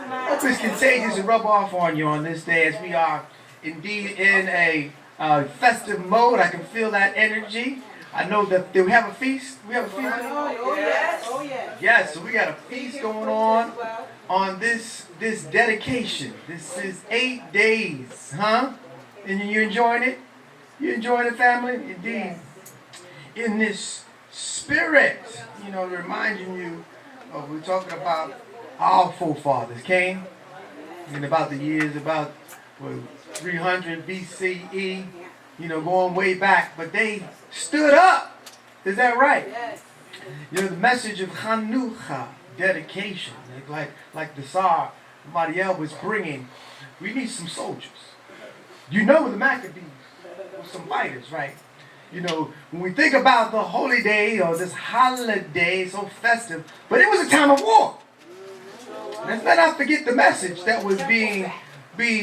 Hope it's contagious and rub off on you on this day as we are indeed in a festive mode. I can feel that energy. I know that we have a feast. We have a feast. Oh yes. Oh yes. Yes, so we got a feast going on this dedication. This is 8 days, huh? And you enjoying it? You enjoying it, family? Indeed. In this spirit, reminding you of we're talking about our forefathers came in about the years about 300 BCE, going way back, but they stood up. Is that right? Yes. The message of Hanukkah, dedication, like the Tsar Mariel was bringing. We need some soldiers. The Maccabees were some fighters, right? When we think about the holy day or this holiday, so festive, but it was a time of war. Let's not forget the message that was being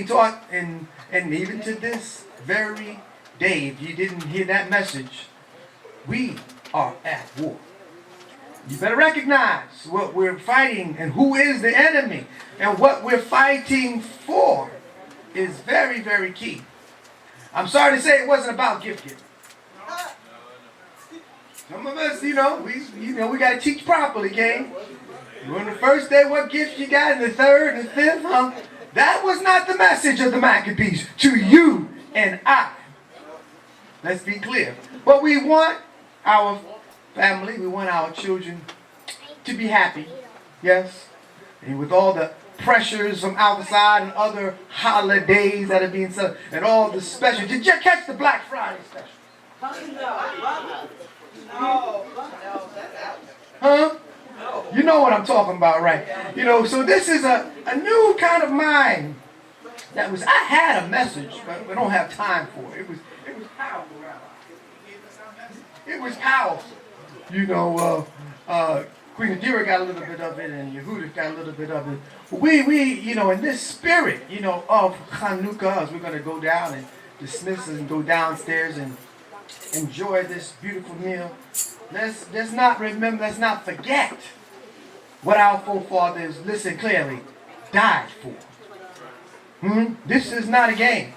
taught, and even to this very day, if you didn't hear that message, we are at war. You better recognize what we're fighting and who is the enemy, and what we're fighting for is very, very key. I'm sorry to say it wasn't about gift giving. Some of us, we got to teach properly, gang. On the first day, what gifts you got, and the third and the fifth, huh? That was not the message of the Maccabees to you and I. Let's be clear. But we want our family, we want our children to be happy, yes? And with all the pressures from outside and other holidays that are being celebrated, and all the specials. Did you catch the Black Friday special? No. Huh? You know what I'm talking about, right? So this is a new kind of mind that was, I had a message, but we don't have time for it. It was powerful, Rabbi. It was powerful. Queen Adira got a little bit of it, and Yehuda got a little bit of it. We in this spirit, of Hanukkah, as we're going to go down and dismiss and go downstairs and enjoy this beautiful meal. Let's not forget what our forefathers, listen clearly, died for. This is not a game.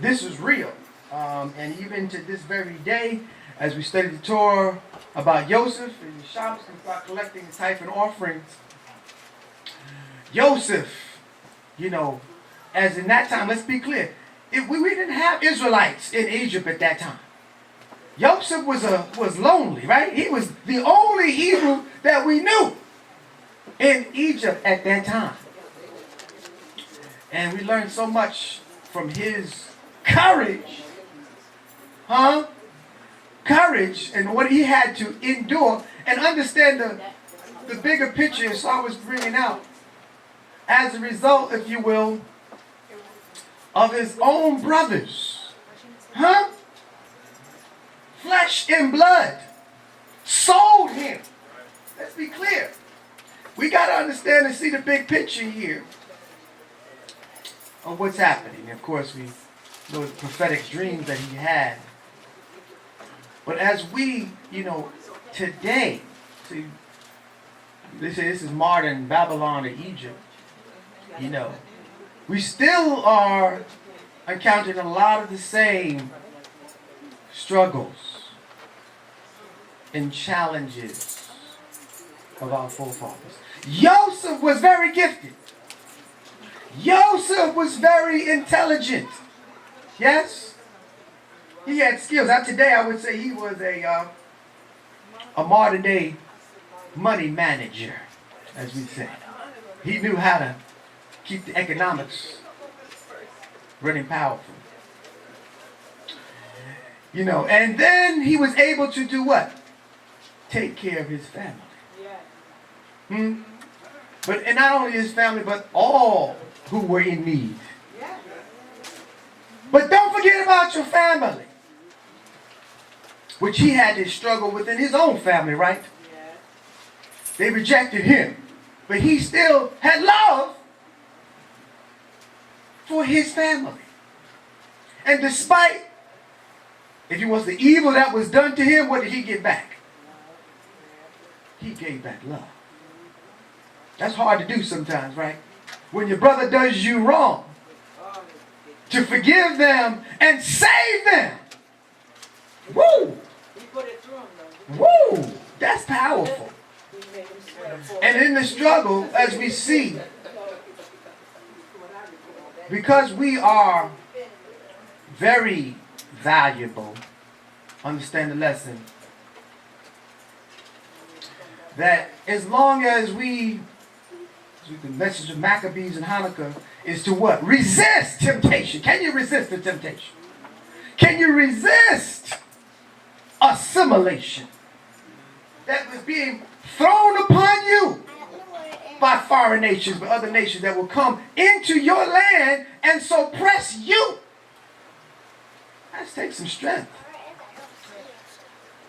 This is real. And even to this very day, as we study the Torah about Joseph, and the Shabbos can start collecting the tithe and offerings. Joseph, as in that time, let's be clear, we didn't have Israelites in Egypt at that time. Joseph was lonely, right? He was the only Hebrew that we knew in Egypt at that time. And we learned so much from his courage. Courage and what he had to endure, and understand the bigger picture. So I was bringing out, as a result, if you will, of his own brothers. Flesh and blood sold him. Let's be clear. We got to understand and see the big picture here of what's happening. Of course, we know the prophetic dreams that he had. But as we, today, see, they say this is modern Babylon or Egypt, we still are encountering a lot of the same struggles and challenges of our forefathers. Joseph was very gifted. Joseph was very intelligent. Yes? He had skills. Now today I would say he was a modern day money manager, as we say. He knew how to keep the economics running powerful. And then he was able to do what? Take care of his family. And not only his family, but all who were in need. But don't forget about your family, which he had to struggle within his own family, right? They rejected him, but he still had love for his family. And despite, if it was the evil that was done to him, what did he get back? He gave back love. That's hard to do sometimes, right? when your brother does you wrong, to forgive them and save them. Woo! He put it through him, Woo! That's powerful. And in the struggle, as we see, because we are very valuable, understand the lesson, that as long as the message of Maccabees and Hanukkah is to what? Resist temptation. Can you resist the temptation? Can you resist assimilation that was being thrown upon you by foreign nations, by other nations that will come into your land and so oppress you? That takes some strength.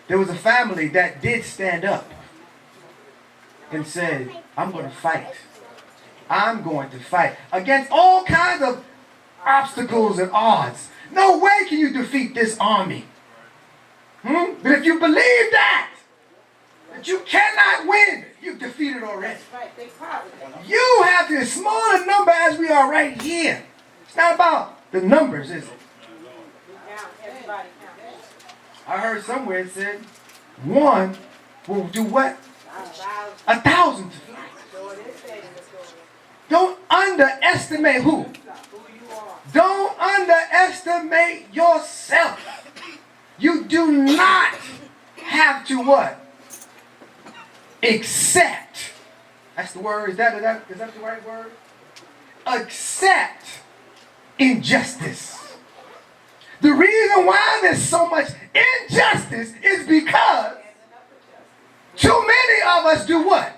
There was a family that did stand up and said, I'm going to fight. I'm going to fight against all kinds of obstacles and odds. No way can you defeat this army. But if you believe that you cannot win, you've defeated already. You have the smaller number as we are right here. It's not about the numbers, is it? I heard somewhere it said, one will do what? 1,000 to flight. Don't underestimate who? Don't underestimate yourself. You do not have to what? Accept. That's the word. Is that the right word? Accept injustice. The reason why there's so much injustice is because too many of us do what?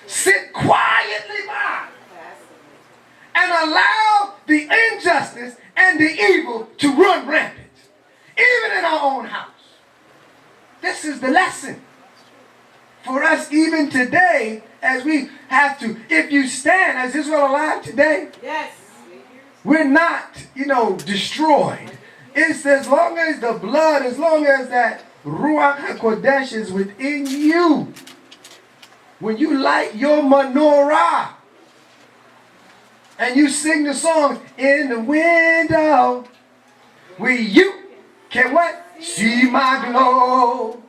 Sit quietly by and allow the injustice and the evil to run rampant, even in our own house. This is the lesson for us even today, as we have to, if you stand as Israel alive today, yes, we're not, destroyed. It's as long as the blood, as long as that Ruach HaKodesh is within you. When you light your menorah and you sing the song in the window where you can what? See my glow.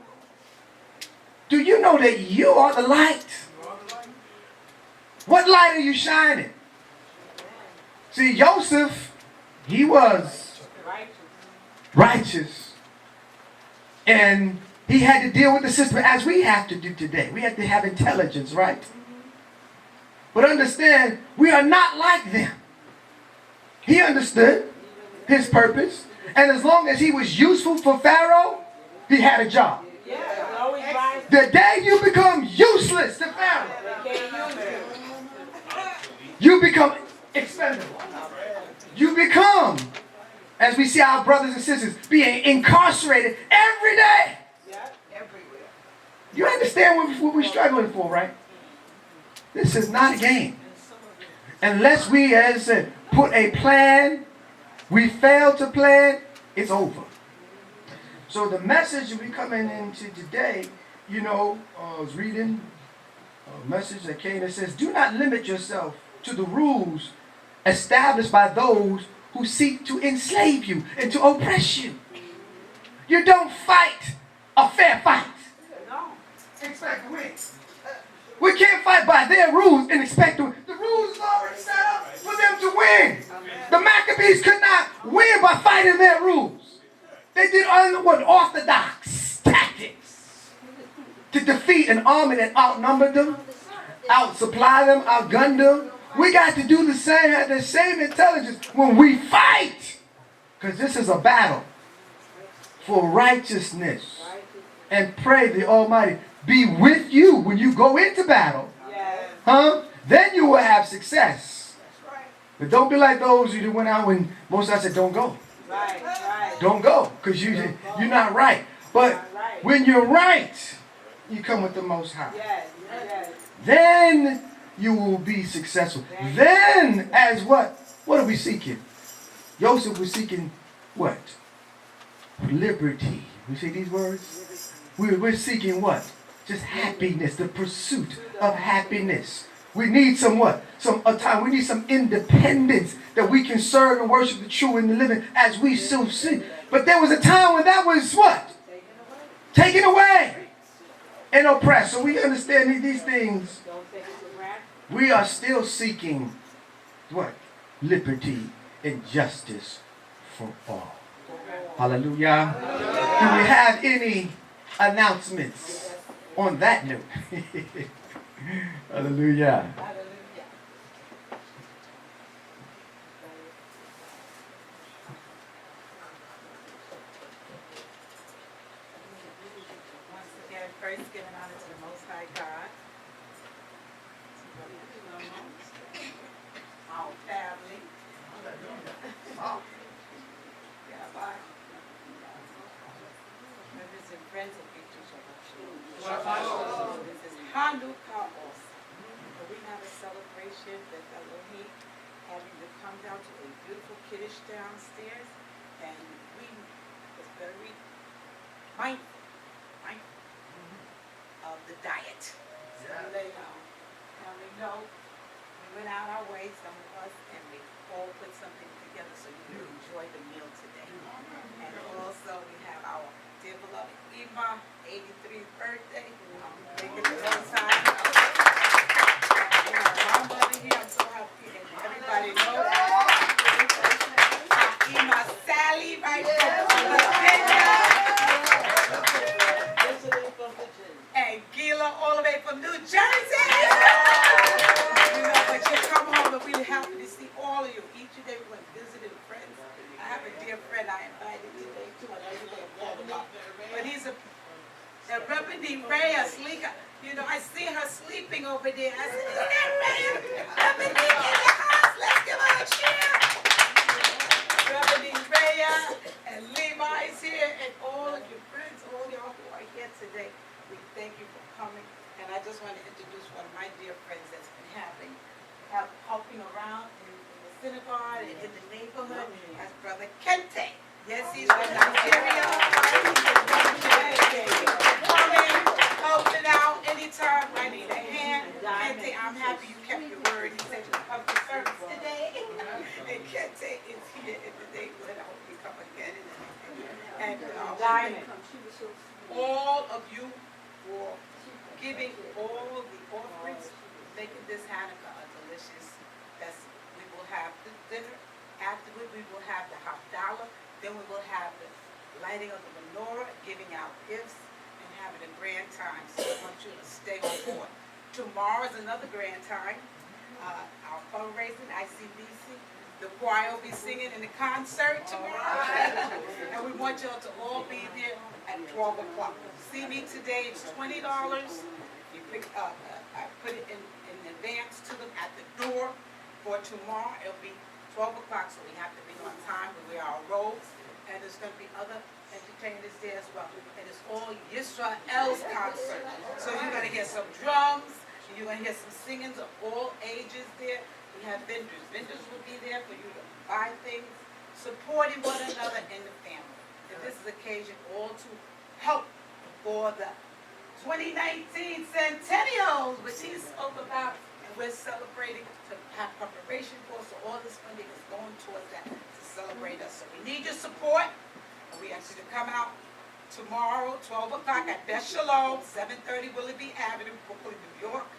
Do you know that you are the light? What light are you shining? See, Joseph, he was righteous. And he had to deal with the system as we have to do today. We have to have intelligence, right? But understand, we are not like them. He understood his purpose. And as long as he was useful for Pharaoh, he had a job. The day you become useless to Pharaoh, you become expendable. You become, as we see our brothers and sisters being incarcerated every day. You understand what we're struggling for, right? This is not a game. Unless we, as I said, put a plan, we fail to plan, it's over. So the message we're coming into today, I was reading a message that came that says, do not limit yourself to the rules established by those who seek to enslave you and to oppress you. You don't fight a fair fight. Expect to win. We can't fight by their rules and expect to win. The rules are already set up for them to win. The Maccabees could not win by fighting their rules. They did unorthodox tactics to defeat an army that outnumbered them, outsupply them, outgunned them. We got to do the same, have the same intelligence when we fight. Because this is a battle for righteousness. And pray the Almighty be with you when you go into battle. Then you will have success. But don't be like those who went out when Moses said, don't go. Don't go, because you're not right. But when you're right, you come with the Most High. Then you will be successful. Then, as what? What are we seeking? Joseph was seeking what? Liberty. We see these words? We're seeking what? Just happiness, the pursuit of happiness. We need some what? A time. We need some independence that we can serve and worship the true and the living as we still see. But there was a time when that was what? Taken away and oppressed. So we understand these things. We are still seeking what? Liberty and justice for all. Hallelujah. Do we have any announcements on that note? Hallelujah. Once again, first giving honor to the Most High God, our family. Members and friends of Victory Shabbat. This is Hanukkah also. So we have a celebration with Elohim having to come down to a beautiful kiddush downstairs, and we was very mindful of the diet. So we lay down. And we know we went out our way, some of us, and we all put something together so you can enjoy the meal today. And also we have our dear beloved Ima, 83rd birthday. Making the most high. My mother here, I'm so happy, and everybody knows. Ima Sally, right from Virginia. And Gila, all the way from New Jersey. But you come home and we're happy to see all of you. Each day we went visiting friends. I have a dear friend I invited today too. But he's a Rabbi Benyamin Levy. You know, I see her sleeping over there. I said, isn't that Rabbi in the house? Let's give her a cheer. Rabbi Benyamin and Levi is here, and all of your friends, all y'all who are here today. We thank you for coming. And I just want to introduce one of my dear friends that's been helping around in the synagogue and in the neighborhood. That's Brother Kente. Yes, he's from Nigeria. Coming, helping out anytime I need a hand. Kente, I'm happy you kept your word. He said you come to service today. And Kente is here in the neighborhood. I hope you come again. And all of you for giving all the offerings, making this Hanukkah a delicious festival. We will have the dinner. Afterward, we will have the Havdalah. Then we will have the lighting of the menorah, giving out gifts, and having a grand time. So I want you to stay on board. Tomorrow is another grand time. Our fundraising, ICBC. The choir will be singing in the concert tomorrow. And we want y'all to all be there at 12 o'clock. See me today, it's $20. You pick up, I put it in advance to them at the door. For tomorrow, it'll be 12 o'clock, so we have to be on time. We wear our robes, and there's going to be other entertainers there as well. And it's all Yisrael's concert. So you're going to hear some drums, and you're going to hear some singings of all ages there. We have vendors. Vendors will be there for you to buy things, supporting one another in the family. And this is occasion all to help for the 2019 centennials, which he spoke about, and we're celebrating to have preparation for. So all this funding is going towards that to celebrate us. So we need your support, and we ask you to come out tomorrow, 12 o'clock at Beth Shalom, 730 Willoughby Avenue, Brooklyn, New York.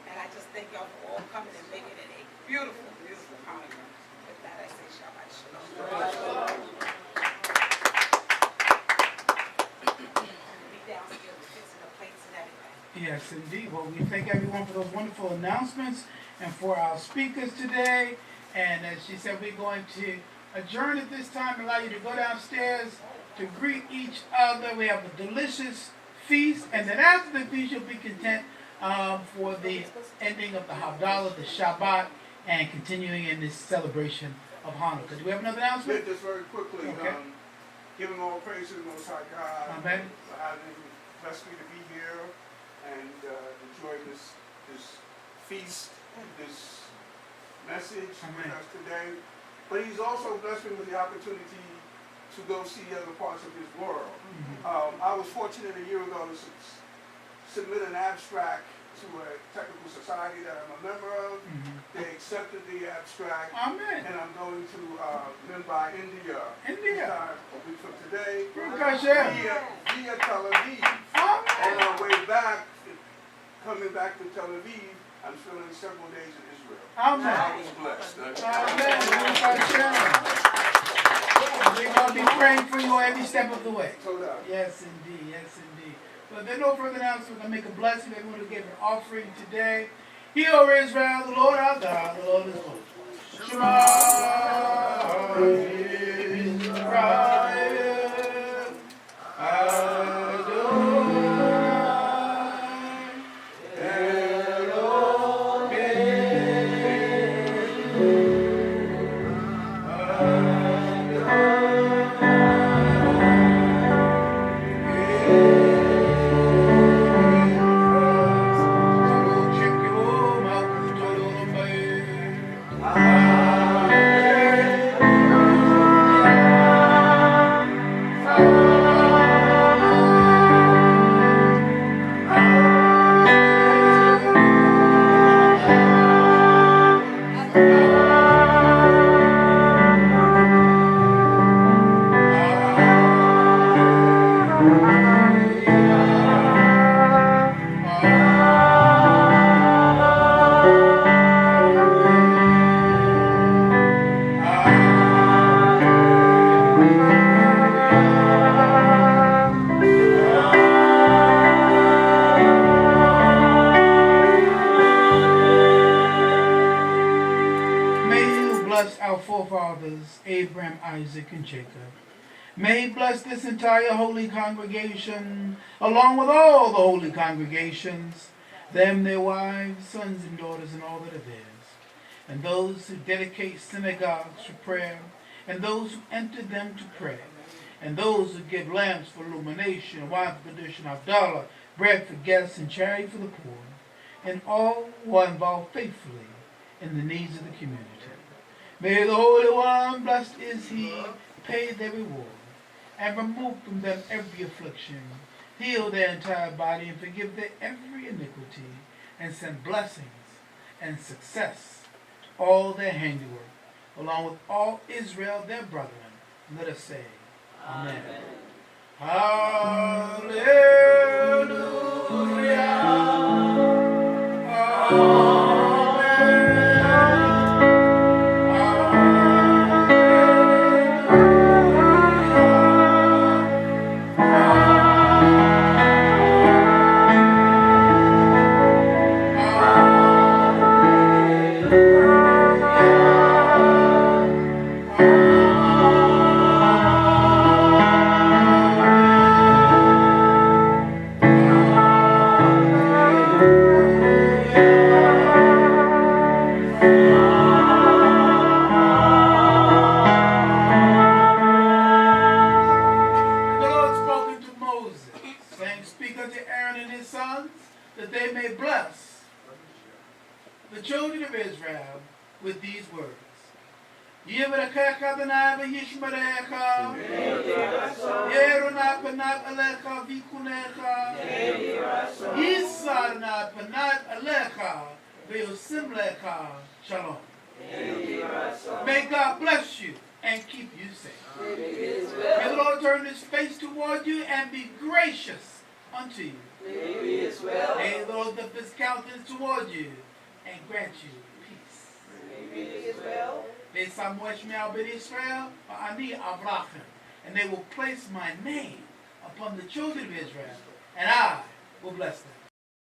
And I just thank y'all for all coming and making it a beautiful, beautiful Hanukkah. With that, I say Shabbat Shalom. Yes, indeed. Well, we thank everyone for those wonderful announcements and for our speakers today. And as she said, we're going to adjourn at this time, allow you to go downstairs to greet each other. We have a delicious feast, and then after the feast, you'll be content for the ending of the Havdalah, the Shabbat, and continuing in this celebration of Hanukkah. Do we have another announcement? Just very quickly, Okay. giving all praise to the Most High God. Amen. For having blessed me to be here and enjoy this feast, this message with us today. But He's also blessed me with the opportunity to go see other parts of His world. I was fortunate a year ago to submit an abstract to a technical society that I'm a member of. They accepted the abstract. Amen. And I'm going to Mumbai, India. India. A week from today. Via Tel Aviv. Amen. On our way back, coming back to Tel Aviv, I'm spending several days in Israel. Amen. I was blessed. Amen. We're going to be praying for you every step of the way. Yes, indeed. Yes, indeed. But there's no further announcement. We're going to make a blessing. Everyone who gave an offering today. Hear, O Israel, the Lord our God, the Lord is one. Shema Israel, our forefathers, Abraham, Isaac, and Jacob. May he bless this entire holy congregation, along with all the holy congregations, them, their wives, sons, and daughters, and all that are theirs, and those who dedicate synagogues for prayer, and those who enter them to pray, and those who give lamps for illumination, wine for perdition, $1, bread for guests, and charity for the poor, and all who are involved faithfully in the needs of the community. May the Holy One, blessed is he, pay their reward, and remove from them every affliction, heal their entire body, and forgive their every iniquity, and send blessings and success to all their handiwork, along with all Israel, their brethren. Let us say, Amen. Hallelujah. That they may bless the children of Israel with these words. Yivrechecha Adonai v'yishmerecha, Yeruna panat alecha v'kunecha, Yisarna panat alecha v'yosim lecha shalom. May God bless you and keep you safe. May the Lord turn his face toward you and be gracious unto you. May the Lord lift his countenance toward you and grant you peace. May Samuel Shme'al ben Israel, Ani Avrachem, and they will place my name upon the children of Israel, and I will bless them.